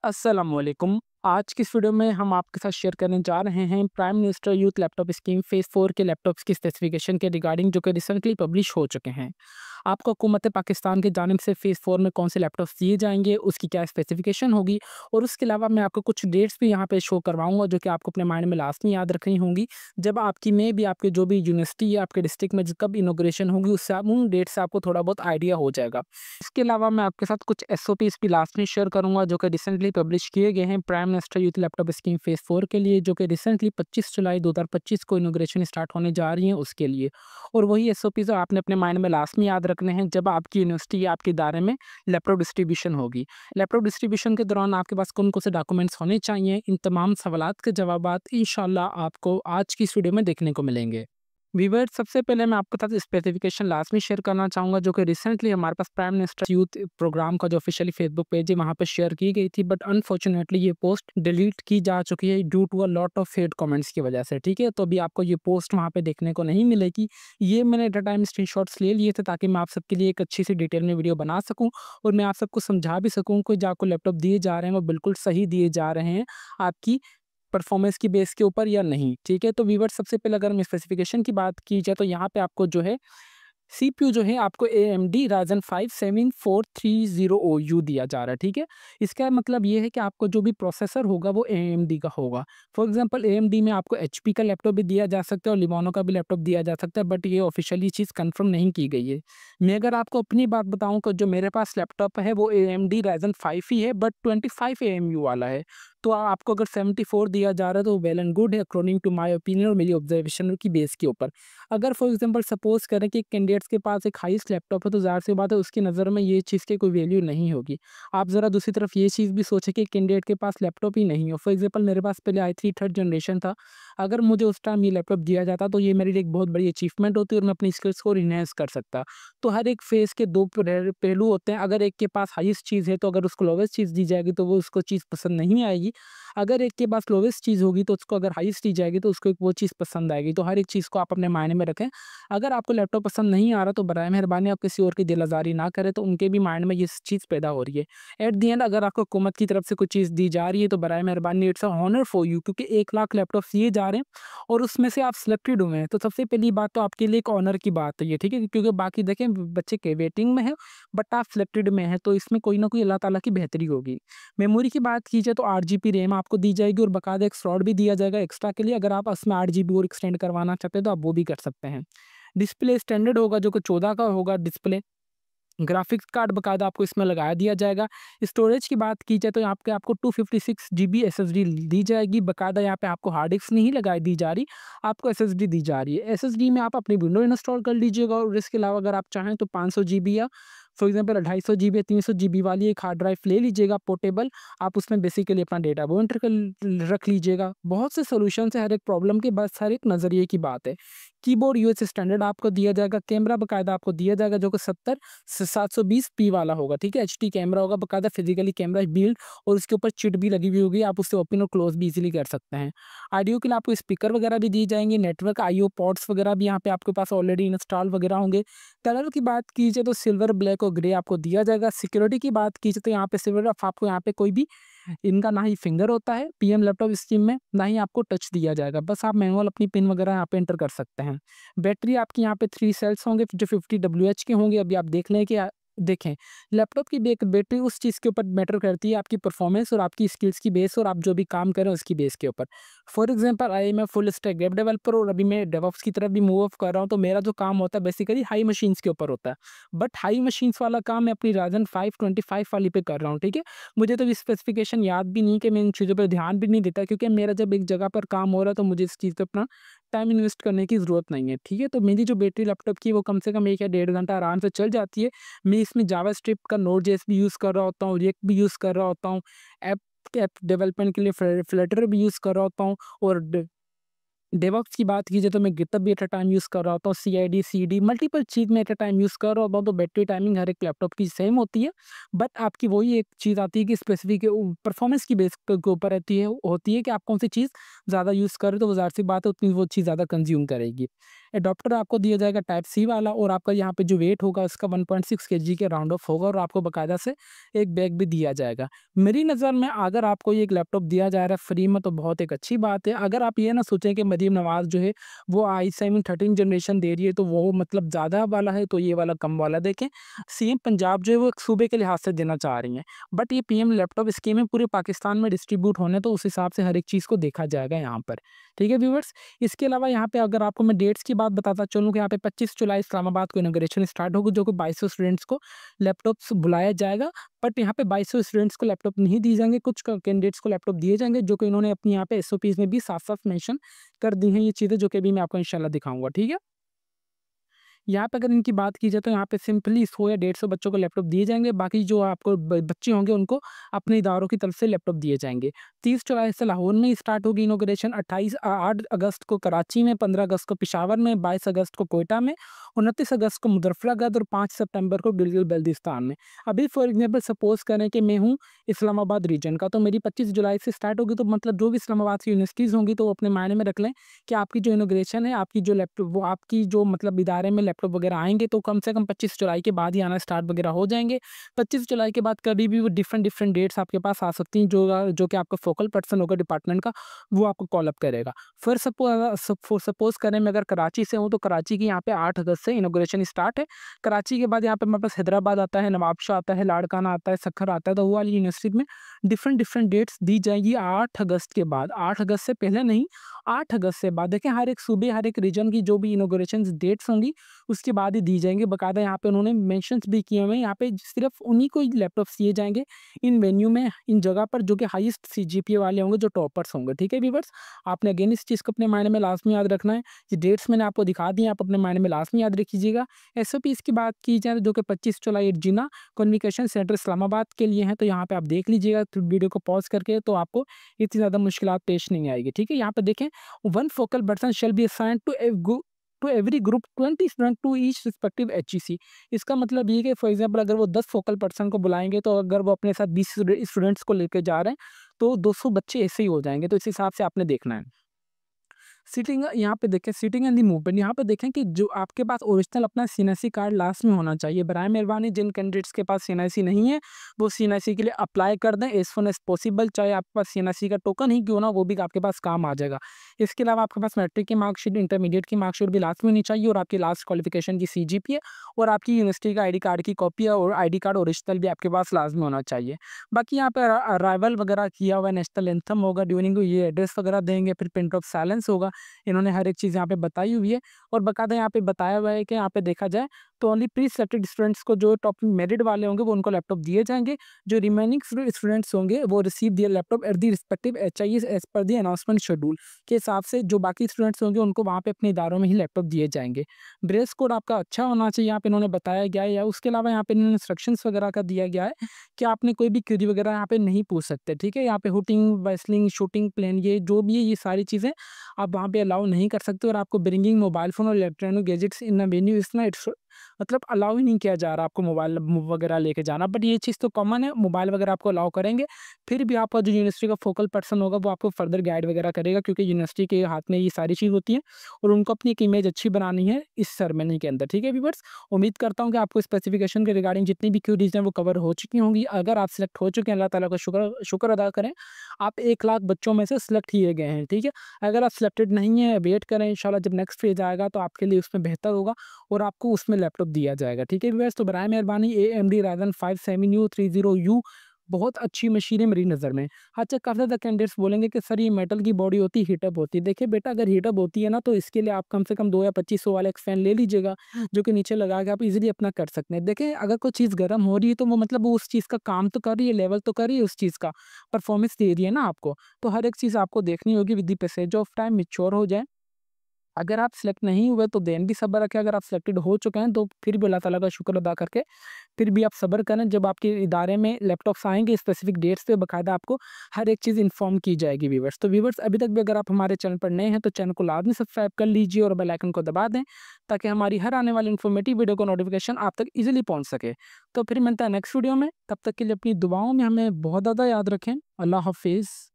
अस्सलामुअलैकुम। आज की इस वीडियो में हम आपके साथ शेयर करने जा रहे हैं prime minister youth laptop scheme phase 4 के लैपटॉप्स की स्पेसिफिकेशन के रिगार्डिंग जो कि रिसेंटली पब्लिश हो चुके हैं। आपको हुकूमत पाकिस्तान की जानिब से फेज़ 4 में कौन से लैपटॉप्स दिए जाएँगे, उसकी क्या स्पेसिफिकेशन होगी और उसके अलावा मैं आपको कुछ डेट्स भी यहाँ पे शो करवाऊँगा जो कि आपको अपने माइंड में लाज़मी याद रखनी होंगी। जब आपकी में भी आपकी जो भी यूनिवर्सिटी या आपके डिस्ट्रिक्ट में ज कब इनॉग्रेशन होगी उससे आप उन डेट से आपको थोड़ा बहुत आइडिया हो जाएगा। इसके अलावा मैं आपके साथ कुछ एसओपीज़ भी लास्ट में शेयर करूँगा जो कि रिसेंटली पब्लिश किए गए हैं prime minister youth laptop scheme phase 4 के लिए, जो कि रिसेंटली 25 जुलाई 2025 को इनॉग्रेशन स्टार्ट होने जा रही है उसके लिए। और वही एसओपीज़ आपने अपने माइंड में लास्ट में याद रखने हैं जब आपकी यूनिवर्सिटी या आपके इदारे में लैपटॉप डिस्ट्रीब्यूशन होगी। लैपटॉप डिस्ट्रीब्यूशन के दौरान आपके पास कौन-कौन से डॉक्यूमेंट्स होने चाहिए, इन तमाम सवालात के जवाबात इंशाअल्लाह आपको आज की इस वीडियो में देखने को मिलेंगे। व्यूअर्स, सबसे पहले मैं आपके साथ स्पेसिफिकेशन लास्ट में शेयर करना चाहूँगा जो कि रिसेंटली हमारे पास प्राइम मिनिस्टर यूथ प्रोग्राम का जो ऑफिशियली फेसबुक पेज है वहाँ पे शेयर की गई थी, बट अनफॉर्चुनेटली ये पोस्ट डिलीट की जा चुकी है due to a lot of hate comments की वजह से। ठीक है, तो अभी आपको ये पोस्ट वहाँ पे देखने को नहीं मिलेगी। ये मैंने एट अ टाइम स्क्रीनशॉट्स ले लिए थे ताकि मैं आप सबके लिए एक अच्छी सी डिटेल में वीडियो बना सकूँ और मैं आप सबको समझा भी सकूँ कि जो आपको लैपटॉप दिए जा रहे हैं वो बिल्कुल सही दिए जा रहे हैं आपकी परफॉर्मेंस की बेस के ऊपर या नहीं। ठीक है, तो व्यूअर्स, सबसे पहले अगर हम स्पेसिफिकेशन की बात की जाए तो यहाँ पे आपको जो है सीपीयू जो है आपको एएमडी राइज़न 5 7430OU दिया जा रहा है। ठीक है, इसका मतलब ये है कि आपको जो भी प्रोसेसर होगा वो एएमडी का होगा। फॉर एग्जांपल एएमडी में आपको एचपी का लैपटॉप भी दिया जा सकता है और लिवानो का भी लैपटॉप दिया जा सकता है, बट ये ऑफिशियली चीज़ कंफर्म नहीं की गई है। मैं अगर आपको अपनी बात बताऊं तो जो मेरे पास लैपटॉप है वो एएमडी राइज़न 5 ही है, बट 25 एएमयू वाला है। तो आपको अगर 74 दिया जा रहा है तो वेल एंड गुड है अकॉर्डिंग टू माय ओपिनियन और मेरी ऑब्जर्वेशन की बेस के ऊपर। अगर फॉर एग्जांपल सपोज़ करें कि कैंडिडेट्स के पास एक हाईएस्ट लैपटॉप है तो ज़ाहिर-सी बात है उसकी नज़र में ये चीज़ की कोई वैल्यू नहीं होगी। आप ज़रा दूसरी तरफ ये चीज़ भी सोचें कि कैंडिडेट के पास लैपटॉप ही नहीं हो। फॉर एग्जांपल मेरे पास पहले i3 थर्ड जनरेशन था। अगर मुझे उस टाइम ये लैपटॉप दिया जाता तो ये मेरे लिए एक बहुत बड़ी अचीवमेंट होती और मैं अपनी स्किल्स को एनहांस कर सकता। तो हर एक फ़ेज़ के 2 पहलू होते हैं। अगर एक के पास हाईएस्ट चीज़ है तो अगर उसको लोवेस्ट चीज़ दी जाएगी तो वो उसको चीज़ पसंद नहीं आएगी। अगर एक के पास लोवेस्ट चीज़ होगी तो उसको अगर हाईएस्ट दी जाएगी तो उसको एक वो चीज़ पसंद आएगी। तो हर एक चीज़ को आप अपने मायने में रखें। अगर आपको लैपटॉप पसंद नहीं आ रहा तो बराए मेहरबानी आप किसी और की दिल आज़ारी ना करें, तो उनके भी माइंड में ये चीज़ पैदा हो रही है। एट द एंड अगर आपको हुकूमत की तरफ से कोई चीज़ दी जा रही है तो बराए मेहरबानी it's a honour for you, क्योंकि 1 लाख लैपटॉप्स दिए जा रहे हैं और उसमें से आप सिलेक्टेड हुए हैं। तो सबसे पहली बात तो आपके लिए एक ऑनर की बात है ये, ठीक है? क्योंकि बाकी देखें बच्चे के वेटिंग में हैं, बट आप सिलेक्टेड में हैं, तो इसमें कोई ना कोई अल्लाह ताला की बेहतरी होगी। मेमोरी की बात की जाए तो 8 जीबी रैम आपको दी जाएगी और बाकायदा एक स्लॉट भी दिया जाएगा एक्स्ट्रा के लिए। अगर आप उसमें 8 जीबी और एक्सटेंड करवाना चाहते हैं तो आप वो भी कर सकते हैं। डिस्प्ले स्टैंडर्ड होगा जो कि 14 का होगा डिस्प्ले। ग्राफिक्स कार्ड बाकायदा आपको इसमें लगाया दिया जाएगा। स्टोरेज की बात की जाए तो यहाँ पे आपको 256 जीबी एसएसडी दी जाएगी। बाकायदा यहाँ पे आपको हार्ड डिस्क नहीं लगाई दी जा रही, आपको एसएसडी दी जा रही है। एसएसडी में आप अपनी विंडो इंस्टॉल कर लीजिएगा और इसके अलावा अगर आप चाहें तो 500 जीबी या फॉर एग्जांपल 250 जीबी या 300 जीबी वाली एक हार्ड ड्राइव ले लीजिएगा पोर्टेबल। आप उसमें बेसिकली अपना डेटा वो एंटर कर रख लीजिएगा। बहुत से सॉल्यूशंस है हर एक प्रॉब्लम के, बस हर एक नज़रिए की बात है। कीबोर्ड यूएस स्टैंडर्ड आपको दिया जाएगा। कैमरा बाकायदा आपको दिया जाएगा जो कि 70 से 720p वाला होगा। ठीक है, एचडी कैमरा होगा बाकायदा, फिजिकली कैमरा बिल्ड और उसके ऊपर चिट भी लगी हुई होगी, आप उससे ओपन और क्लोज भी इजीली कर सकते हैं। ऑडियो के लिए आपको स्पीकर वगैरह भी दी जाएंगे, नेटवर्क आईओ पोर्ट्स वगैरह भी यहाँ पे आपके पास ऑलरेडी इंस्टॉल वगैरह होंगे। कलर की बात की जाए तो सिल्वर, ब्लैक और ग्रे आपको दिया जाएगा। सिक्योरिटी की बात की जाए तो यहाँ पे सिल्वर आपको यहाँ पे कोई भी इनका ना ही फिंगर होता है पीएम लैपटॉप स्कीम में, ना ही आपको टच दिया जाएगा। बस आप मैनुअल अपनी पिन वगैरह यहाँ पे एंटर कर सकते हैं। बैटरी आपकी यहाँ पे 3 सेल्स होंगे जो 50 डब्ल्यूएच के होंगे। अभी आप देख लें कि देखें, लैपटॉप की बैटरी उस चीज़ के ऊपर मैटर करती है, आपकी परफॉर्मेंस और आपकी स्किल्स की बेस और आप जो भी काम करें उसकी बेस के ऊपर। For example I am a full stack web developer और अभी मैं डेवऑप्स की तरफ भी मूव ऑफ कर रहा हूँ, तो मेरा जो काम होता है बेसिकली हाई मशीन्स के ऊपर होता है। बट हाई मशीन्स वाला काम मैं अपनी राइज़न 5 25 वाली पे कर रहा हूँ। ठीक है, मुझे तो स्पेसिफिकेशन याद भी नहीं कि मैं इन चीज़ों पे ध्यान भी नहीं देता, क्योंकि मेरा जब एक जगह पर काम हो रहा है तो मुझे इस चीज़ पे अपना टाइम इन्वेस्ट करने की ज़रूरत नहीं है। ठीक है, तो मेरी जो बैटरी लैपटॉप की है वो कम से कम 1 या डेढ़ घंटा आराम से चल जाती है। मैं इसमें जावास्क्रिप्ट का नोड.जेएस भी यूज़ कर रहा होता हूँ, रिएक्ट भी यूज़ कर रहा होता हूँ, ऐप ऐप डेवलपमेंट के लिए फ्लटर भी यूज़ कर रहा होता हूँ और डेवऑप्स की बात कीजिए तो मैं गिटहब भी एट अ टाइम यूज़ कर रहा होता हूँ, सीआईडी, सीडी मल्टीपल चीज़ मैं एट अ टाइम यूज़ कर रहा होता हूँ। तो बैटरी टाइमिंग हर एक लैपटॉप की सेम होती है, बट आपकी वही एक चीज़ आती है कि स्पेसिफिक परफॉर्मेंस की बेस के ऊपर रहती है, होती है कि आप कौन सी चीज़ ज़्यादा यूज़ कर रहे हो, तो वो ज़ाहिर सी बात है उतनी वो चीज़ ज़्यादा कंज्यूम करेगी। एडाप्टर आपको दिया जाएगा टाइप सी वाला, और आपका यहाँ पे जो वेट होगा उसका 1.6 केजी के राउंड ऑफ होगा, और आपको बाकायदा से एक बैग भी दिया जाएगा। मेरी नज़र में अगर आपको ये एक लैपटॉप दिया जा रहा है फ्री में तो बहुत एक अच्छी बात है। अगर आप ये ना सोचें कि मरीम नवाज़ जो है वो i7 13 जनरेशन दे रही है तो वो मतलब ज़्यादा वाला है, तो ये वाला कम वाला देखें। सीएम पंजाब जो है वो एक सूबे के लिहाज से देना चाह रही हैं, बट ये पीएम लैपटॉप स्कीम है पूरे पाकिस्तान में डिस्ट्रीब्यूट होने, तो उस हिसाब से हर एक चीज़ को देखा जाएगा यहाँ पर। ठीक है व्यूअर्स, इसके अलावा यहाँ पे अगर आपको मैं डेट्स की बात बताता चलूँ कि यहाँ पे 25 जुलाई इस्लामाबाद को इनॉग्रेशन स्टार्ट होगी, जो कि 2200 स्टूडेंट्स को लैपटॉप्स बुलाया जाएगा। बट यहाँ पे 2200 स्टूडेंट्स को लैपटॉप नहीं दिए जाएंगे, कुछ कैंडिडेट्स को लैपटॉप दिए जाएंगे, जो कि इन्होंने अपनी यहाँ पे एसओपीज में भी साफ साफ मेंशन कर दी हैं ये चीज़ें, जो कि अभी मैं आपको इंशाल्लाह दिखाऊंगा। ठीक है, यहाँ पे अगर इनकी बात की जाए तो यहाँ पे सिंपली 100 या 150 बच्चों को लैपटॉप दिए जाएंगे, बाकी जो आपको बच्चे होंगे उनको अपने इदारों की तरफ से लैपटॉप दिए जाएंगे। 30 जुलाई से लाहौर में स्टार्ट होगी इनॉग्रेशन, 8 अगस्त को कराची में, 15 अगस्त को पिशावर में, 22 अगस्त को कोयटा में, 29 अगस्त को मुजफ्फराबाद और 5 सितंबर को गिलगित बल्तिस्तान में। अभी फॉर एग्जाम्पल सपोज करें कि मैं हूँ इस्लामाबाद रीजन का, तो मेरी 25 जुलाई से स्टार्ट होगी, तो मतलब जो भी इस्लामाबाद की यूनिवर्सिटीज़ होंगी तो वो अपने मायने में रख लें कि आपकी जो इनॉग्रेशन है, आपकी जो लैपटॉप वो आपकी जो मतलब इदारे में लैपटॉप वगैरह आएँगे तो कम से कम 25 जुलाई के बाद ही आना स्टार्ट वगैरह हो जाएँगे। 25 जुलाई के बाद कभी भी वो डिफरेंट डेट्स आपके पास आ सकती हैं, जो कि आपका फोकल पर्सन होगा डिपार्टमेंट का, वो आपको कॉल अप करेगा। फिर सपोज़ करें मैं अगर कराची से हूँ, तो कराची की यहाँ पे 8 अगस्त से इनॉग्रेशन स्टार्ट है। कराची के बाद यहाँ पे हमारे पास हैदराबाद आता है, नवाबशाह आता है, लाड़काना आता है, सक्खर आता है, तो वो वाली यूनिवर्सिटी में डिफरेंट डेट्स दी जाएगी 8 अगस्त के बाद। 8 अगस्त से पहले नहीं, 8 अगस्त से बाद। देखें हर एक सूबे, हर एक रीजन की जो भी इनॉग्रेशन डेट्स होंगी उसके बाद ही दी जाएंगे। बाकायदा यहाँ पे उन्होंने मेंशंस भी किए हुए हैं, यहाँ पे सिर्फ उन्हीं को ही लैपटॉप्स दिए जाएंगे इन वेन्यू में, इन जगह पर, जो कि हाईएस्ट सीजीपीए वाले होंगे, जो टॉपर्स होंगे। ठीक है व्यूअर्स, आपने अगेन इस चीज़ को अपने माइंड में लाजमी याद रखना है। ये डेट्स मैंने आपको दिखा दी, आप अपने माइंड में लाजमी याद रखिएगा। एसओपीज़ की बात की जाए जो कि 25 जुलाई जिना कम्युनिकेशन सेंटर इस्लामाबाद के लिए हैं, तो यहाँ पे आप देख लीजिएगा तो वीडियो को पॉज करके, तो आपको इतनी ज़्यादा मुश्किलात पेश नहीं आएगी। ठीक है, यहाँ पे देखें, one focal person shall be assigned to every group 20 student to each respective HEC. इसका मतलब ये कि फॉर एग्जांपल अगर वो 10 फोकल पर्सन को बुलाएंगे, तो अगर वो अपने साथ 20 स्टूडेंट्स को लेकर जा रहे हैं तो 200 बच्चे ऐसे ही हो जाएंगे, तो इस हिसाब से आपने देखना है। सीटिंग यहाँ पे देखें, सीटिंग एंड दी मूवमेंट, यहाँ पे देखें कि जो आपके पास ओरिजिनल अपना सीएनआईसी कार्ड लास्ट में होना चाहिए। बराए मेहरबानी जिन कैंडिडेट्स के पास सीएनआईसी नहीं है वो सीएनआईसी के लिए अप्लाई कर दें एज सुन एज पॉसिबल, चाहे आपके पास सीएनआईसी का टोकन ही क्यों ना, वो भी आपके पास काम आ जाएगा। इसके अलावा आपके पास मैट्रिक की मार्कशीट, इंटरमीडिएट की मार्कशीट भी लास्ट में होनी चाहिए, और आपकी लास्ट क्वालिफिकेशन की सीजीपीए और आपकी यूनिवर्सिटी का आईडी कार्ड की कॉपी और आईडी कार्ड ओरिजिनल भी आपके पास लाजमी होना चाहिए। बाकी यहाँ पे अराइवल वगैरह किया हुआ है, नेशनल एंथम होगा, ड्यूरिंग ये एड्रेस वगैरह देंगे, फिर प्रिंट ऑफ साइलेंस होगा। इन्होंने हर एक चीज़ यहाँ पे बताई हुई है, और बाकायदा यहाँ पे बताया हुआ है कि यहाँ पे देखा जाए तो ओनली प्री सेलेक्टेड स्टूडेंट्स को, जो टॉप मेरिट वाले होंगे वो उनको लैपटॉप दिए जाएंगे। जो रिमेनिंग स्टूडेंट्स होंगे वो receive their laptop at the respective HIS as per the announcement schedule के हिसाब से, जो बाकी स्टूडेंट्स होंगे उनको वहाँ पे अपने इदारों में ही लैपटॉप दिए जाएंगे। ड्रेस कोड आपका अच्छा होना चाहिए, यहाँ पे इन्होंने बताया गया है। या उसके अलावा यहाँ पे इन्होंने इंस्ट्रक्शंस वगैरह का दिया गया है कि आपने कोई भी क्वेरी वगैरह यहाँ पे नहीं पूछ सकते। ठीक है, यहाँ पे हुटिंग, वेस्लिंग, शूटिंग, प्लेन, ये जो भी है ये सारी चीज़ें आप वहाँ पे अलाउ नहीं कर सकते, और आपको ब्रिंगिंग मोबाइल फोन और इलेक्ट्रॉनिक गैजेट्स इन वेन्यू इसना इट्स मतलब अलाउ ही नहीं किया जा रहा आपको मोबाइल वगैरह लेके जाना। बट ये चीज़ तो कॉमन है, मोबाइल वगैरह आपको अलाउ करेंगे, फिर भी आपका जो यूनिवर्सिटी का फोकल पर्सन होगा वो आपको फर्दर गाइड वगैरह करेगा, क्योंकि यूनिवर्सिटी के हाथ में ये सारी चीज़ होती है और उनको अपनी एक इमेज अच्छी बनानी है इस सेरेमनी के अंदर। ठीक है व्यूअर्स, उम्मीद करता हूँ कि आपको स्पेसिफिकेशन के रिगार्डिंग जितनी भी क्यूरीज हैं वो कवर हो चुकी होंगी। अगर आप सिलेक्ट हो चुके हैं, अल्लाह ताला का शुक्र अदा करें, आप 1 लाख बच्चों में से सिलेक्ट किए गए हैं। ठीक है, अगर आप सिलेक्टेड नहीं है, वेट करें, इंशाल्लाह जब नेक्स्ट फेज आएगा तो आपके लिए उसमें बेहतर होगा और आपको उसमें लैपटॉप दिया जाएगा। ठीक है व्यूअर्स, तो बराए मेहरबानी AMD Ryzen 5 7U 30U बहुत अच्छी मशीन है मेरी नज़र में। अच्छा, काफ़ी ज़्यादा कैंडिडेट्स बोलेंगे कि सर ये मेटल की बॉडी होती है, हीटअप होती है। देखिए बेटा, अगर हीटअप होती है ना तो इसके लिए आप कम से कम 2 या 2500 वाला एक फ़ैन ले लीजिएगा, जो कि नीचे लगा के आप इजीली अपना कर सकते हैं। देखें, अगर कोई चीज़ गर्म हो रही है तो वो मतलब वो उस चीज़ का काम तो कर रही है, लेवल तो कर रही है, उस चीज़ का परफॉर्मेंस दे रही है ना आपको। तो हर एक चीज़ आपको देखनी होगी with the passage of time, mature हो जाए। अगर आप सिलेक्ट नहीं हुए तो देन भी सब्र रखें, अगर आप सिलेक्टेड हो चुके हैं तो फिर भी अल्लाह ताला का शुक्र अदा करके फिर भी आप सब्र करें। जब आपके इदारे में लैपटॉप्स आएंगे स्पेसिफिक डेट्स पे, बाकायदा आपको हर एक चीज़ इन्फॉर्म की जाएगी व्यूअर्स। तो व्यूअर्स, अभी तक भी अगर आप हमारे चैनल पर नए हैं तो चैनल को लाजमी सब्सक्राइब कर लीजिए और बेल आइकन को दबा दें, ताकि हमारी हर आने वाली इन्फॉर्मेटिव वीडियो का नोटिफिकेशन आप तक ईजिली पहुँच सके। तो फिर मिलता है नेक्स्ट वीडियो में, तब तक के लिए अपनी दुआओं में हमें बहुत ज़्यादा याद रखें। अल्लाह हाफिज़।